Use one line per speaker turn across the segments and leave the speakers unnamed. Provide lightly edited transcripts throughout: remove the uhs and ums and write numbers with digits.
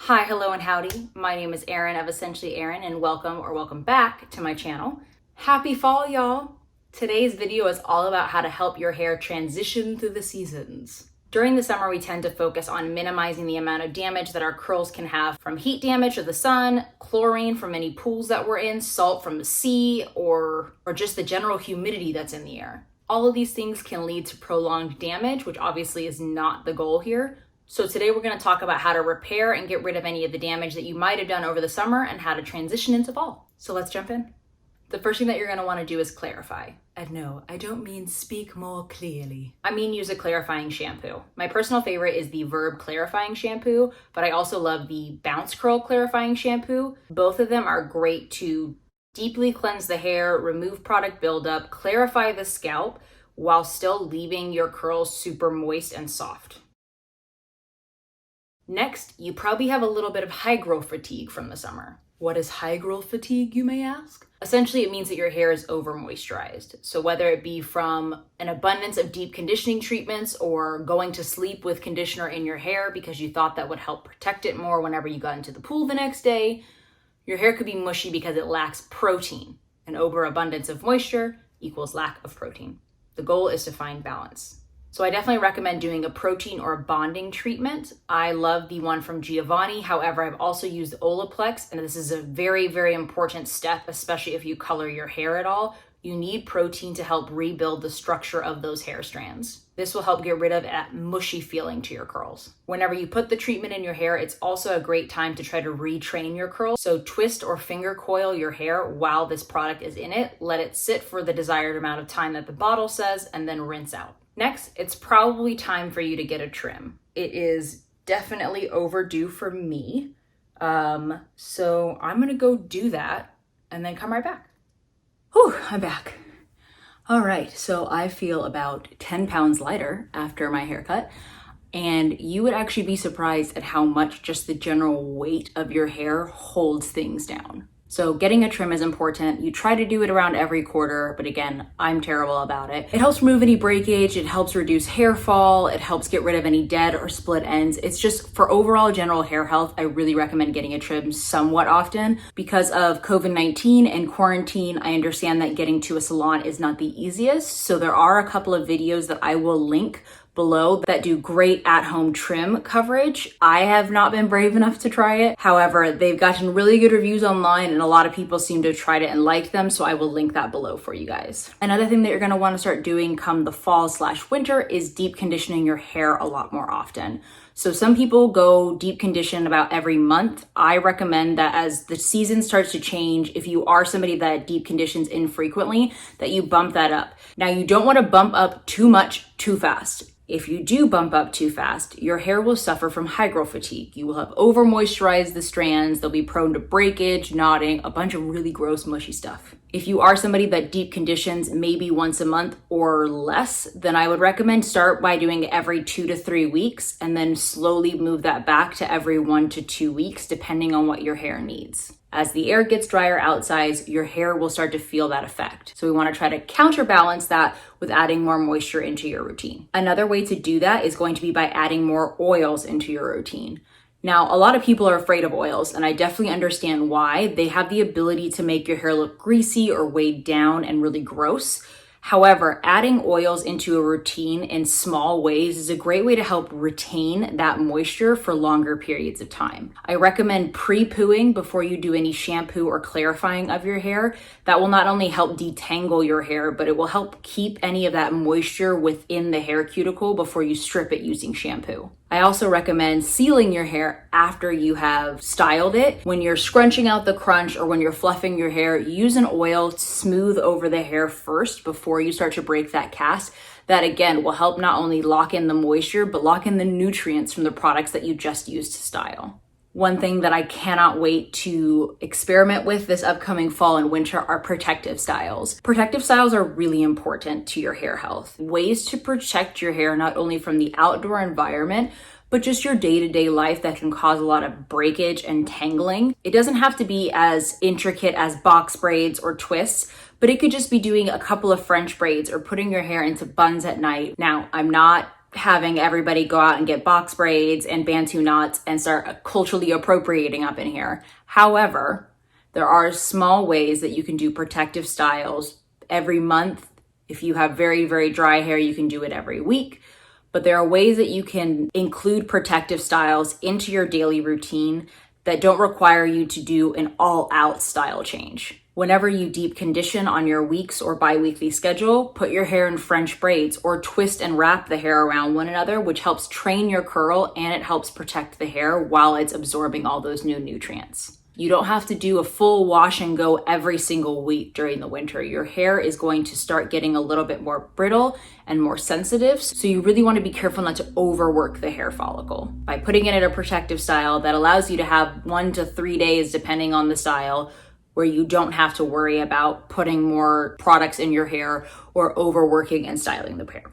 Hi, hello, and howdy. My name is Erin of Essentially Erin, and welcome back to my channel. Happy fall, y'all. Today's video is all about how to help your hair transition through the seasons. During the summer, we tend to focus on minimizing the amount of damage that our curls can have from heat damage of the sun, chlorine from any pools that we're in, salt from the sea, or just the general humidity that's in the air. All of these things can lead to prolonged damage, which obviously is not the goal here. So today we're going to talk about how to repair and get rid of any of the damage that you might have done over the summer and how to transition into fall. So let's jump in. The first thing that you're going to want to do is clarify. And no, I don't mean speak more clearly. I mean use a clarifying shampoo. My personal favorite is the Verb clarifying shampoo, but I also love the Bounce Curl clarifying shampoo. Both of them are great to deeply cleanse the hair, remove product buildup, clarify the scalp, while still leaving your curls super moist and soft. Next, you probably have a little bit of high growth fatigue from the summer. What is high growth fatigue, you may ask? Essentially, it means that your hair is over moisturized. So whether it be from an abundance of deep conditioning treatments or going to sleep with conditioner in your hair because you thought that would help protect it more whenever you got into the pool the next day, your hair could be mushy because it lacks protein. An overabundance of moisture equals lack of protein. The goal is to find balance. So I definitely recommend doing a protein or a bonding treatment. I love the one from Giovanni. However, I've also used Olaplex, and this is a very, very important step, especially if you color your hair at all. You need protein to help rebuild the structure of those hair strands. This will help get rid of that mushy feeling to your curls. Whenever you put the treatment in your hair, it's also a great time to try to retrain your curls. So twist or finger coil your hair while this product is in it. Let it sit for the desired amount of time that the bottle says, and then rinse out. Next, it's probably time for you to get a trim. It is definitely overdue for me. So I'm gonna go do that and then come right back. Whew, I'm back. All right, so I feel about 10 pounds lighter after my haircut. And you would actually be surprised at how much just the general weight of your hair holds things down. So getting a trim is important. You try to do it around every quarter, but again, I'm terrible about it. It helps remove any breakage, it helps reduce hair fall, it helps get rid of any dead or split ends. It's just for overall general hair health, I really recommend getting a trim somewhat often. Because of COVID-19 and quarantine, I understand that getting to a salon is not the easiest. So there are a couple of videos that I will link below that do great at-home trim coverage. I have not been brave enough to try it. However, they've gotten really good reviews online and a lot of people seem to have tried it and liked them, so I will link that below for you guys. Another thing that you're gonna wanna start doing come the fall/winter is deep conditioning your hair a lot more often. So some people go deep condition about every month. I recommend that as the season starts to change, if you are somebody that deep conditions infrequently, that you bump that up. Now, you don't wanna bump up too much too fast. If you do bump up too fast, your hair will suffer from high growth fatigue. You will have over moisturized the strands. They'll be prone to breakage, knotting, a bunch of really gross, mushy stuff. If you are somebody that deep conditions maybe once a month or less, then I would recommend start by doing it every 2 to 3 weeks and then slowly move that back to every 1 to 2 weeks, depending on what your hair needs. As the air gets drier outside, your hair will start to feel that effect. So we want to try to counterbalance that with adding more moisture into your routine. Another way to do that is going to be by adding more oils into your routine. Now, a lot of people are afraid of oils, and I definitely understand why. They have the ability to make your hair look greasy or weighed down and really gross. However, adding oils into a routine in small ways is a great way to help retain that moisture for longer periods of time. I recommend pre-pooing before you do any shampoo or clarifying of your hair. That will not only help detangle your hair, but it will help keep any of that moisture within the hair cuticle before you strip it using shampoo. I also recommend sealing your hair after you have styled it. When you're scrunching out the crunch or when you're fluffing your hair, use an oil to smooth over the hair first before you start to break that cast. That again will help not only lock in the moisture, but lock in the nutrients from the products that you just used to style. One thing that I cannot wait to experiment with this upcoming fall and winter are protective styles. Protective styles are really important to your hair health. Ways to protect your hair not only from the outdoor environment, but just your day-to-day life that can cause a lot of breakage and tangling. It doesn't have to be as intricate as box braids or twists, but it could just be doing a couple of French braids or putting your hair into buns at night. Now, I'm not having everybody go out and get box braids and bantu knots and start culturally appropriating up in here. However, there are small ways that you can do protective styles every month. If you have very, very dry hair, you can do it every week. But there are ways that you can include protective styles into your daily routine that don't require you to do an all-out style change. Whenever you deep condition on your weeks or bi-weekly schedule, put your hair in French braids or twist and wrap the hair around one another, which helps train your curl and it helps protect the hair while it's absorbing all those new nutrients. You don't have to do a full wash and go every single week during the winter. Your hair is going to start getting a little bit more brittle and more sensitive. So you really want to be careful not to overwork the hair follicle. By putting it in a protective style that allows you to have 1 to 3 days, depending on the style, where you don't have to worry about putting more products in your hair or overworking and styling the hair.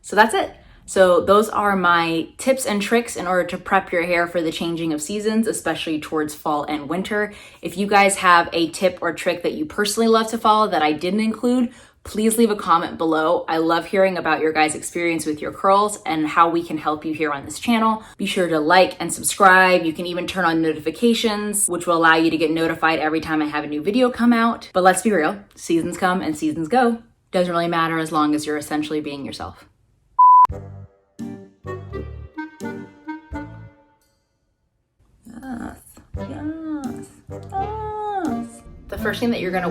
So that's it. So those are my tips and tricks in order to prep your hair for the changing of seasons, especially towards fall and winter. If you guys have a tip or trick that you personally love to follow that I didn't include, please leave a comment below. I love hearing about your guys' experience with your curls and how we can help you here on this channel. Be sure to like and subscribe. You can even turn on notifications, which will allow you to get notified every time I have a new video come out. But let's be real, seasons come and seasons go. Doesn't really matter as long as you're essentially being yourself. Yes, yes, yes. The first thing that you're gonna